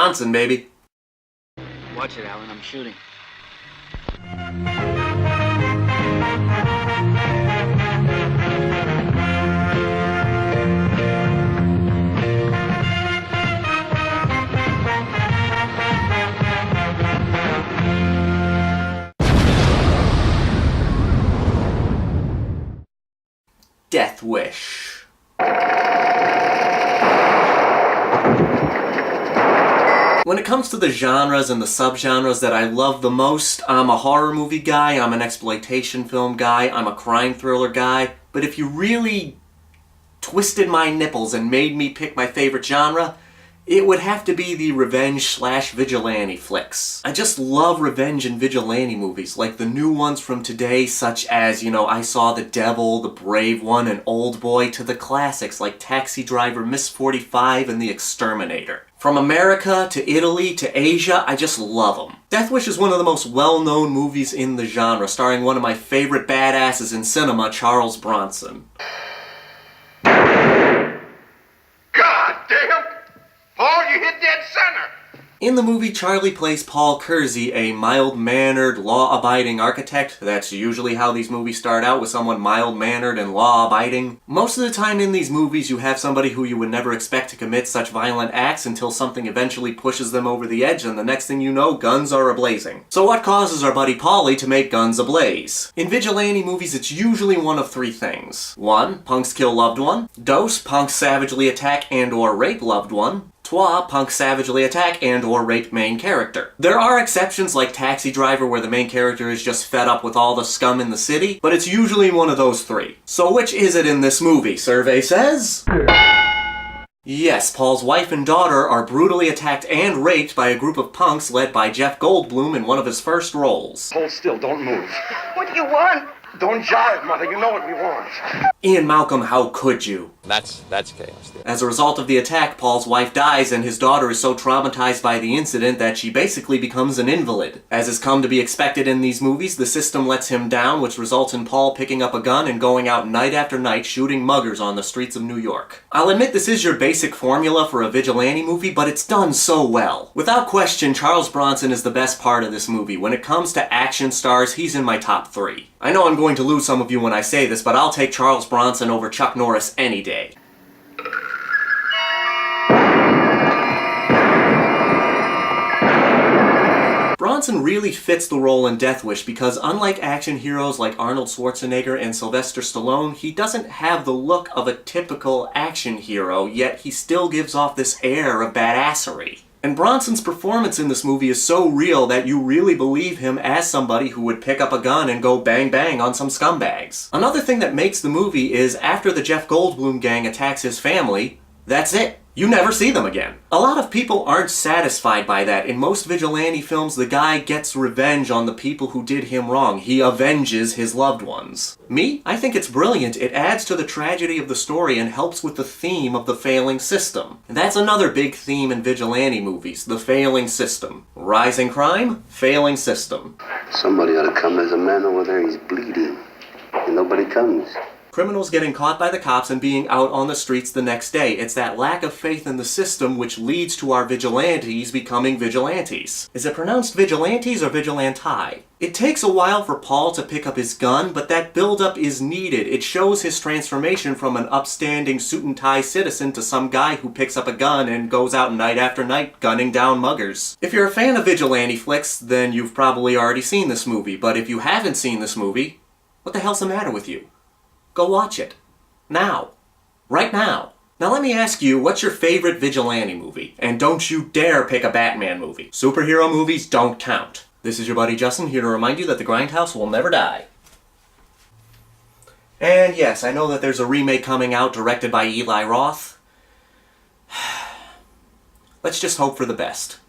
Bronson, baby. Watch it, Alan. I'm shooting. Death Wish. When it comes to the genres and the subgenres that I love the most, I'm a horror movie guy, I'm an exploitation film guy, I'm a crime thriller guy, but if you really twisted my nipples and made me pick my favorite genre, it would have to be the revenge/vigilante flicks. I just love revenge and vigilante movies, like the new ones from today, such as, I Saw the Devil, The Brave One, and Old Boy, to the classics like Taxi Driver, Miss 45, and The Exterminator. From America to Italy to Asia, I just love them. Death Wish is one of the most well-known movies in the genre, starring one of my favorite badasses in cinema, Charles Bronson. God damn! Paul, you hit dead center! In the movie, Charlie plays Paul Kersey, a mild-mannered, law-abiding architect. That's usually how these movies start out, with someone mild-mannered and law-abiding. Most of the time in these movies, you have somebody who you would never expect to commit such violent acts until something eventually pushes them over the edge, and the next thing you know, guns are a-blazing. So what causes our buddy Paulie to make guns ablaze? In vigilante movies, it's usually one of three things. 1. Punks kill loved one. 2. Punks savagely attack and/or rape loved one. 3. Punks savagely attack and/or rape main character. There are exceptions like Taxi Driver, where the main character is just fed up with all the scum in the city, but it's usually one of those three. So which is it in this movie? Survey says... Yes, Paul's wife and daughter are brutally attacked and raped by a group of punks led by Jeff Goldblum in one of his first roles. Hold still, don't move. What do you want? Don't jive, Mother, you know what we want. Ian Malcolm, how could you? That's chaos. As a result of the attack, Paul's wife dies, and his daughter is so traumatized by the incident that she basically becomes an invalid. As is come to be expected in these movies, the system lets him down, which results in Paul picking up a gun and going out night after night shooting muggers on the streets of New York. I'll admit this is your basic formula for a vigilante movie, but it's done so well. Without question, Charles Bronson is the best part of this movie. When it comes to action stars, he's in my top 3. I know I'm going to lose some of you when I say this, but I'll take Charles Bronson over Chuck Norris any day. Bronson really fits the role in Death Wish because unlike action heroes like Arnold Schwarzenegger and Sylvester Stallone, he doesn't have the look of a typical action hero, yet he still gives off this air of badassery. And Bronson's performance in this movie is so real that you really believe him as somebody who would pick up a gun and go bang bang on some scumbags. Another thing that makes the movie is after the Jeff Goldblum gang attacks his family, that's it. You never see them again. A lot of people aren't satisfied by that. In most vigilante films, the guy gets revenge on the people who did him wrong. He avenges his loved ones. Me? I think it's brilliant. It adds to the tragedy of the story and helps with the theme of the failing system. And that's another big theme in vigilante movies, the failing system. Rising crime, failing system. Somebody ought to come. There's a man over there, he's bleeding. And nobody comes. Criminals getting caught by the cops and being out on the streets the next day. It's that lack of faith in the system which leads to our vigilantes becoming vigilantes. Is it pronounced vigilantes or vigilanti? It takes a while for Paul to pick up his gun, but that build-up is needed. It shows his transformation from an upstanding suit-and-tie citizen to some guy who picks up a gun and goes out night after night gunning down muggers. If you're a fan of vigilante flicks, then you've probably already seen this movie, but if you haven't seen this movie, what the hell's the matter with you? Go watch it. Now. Right now. Now let me ask you, what's your favorite vigilante movie? And don't you dare pick a Batman movie. Superhero movies don't count. This is your buddy Justin, here to remind you that the Grindhouse will never die. And yes, I know that there's a remake coming out directed by Eli Roth. Let's just hope for the best.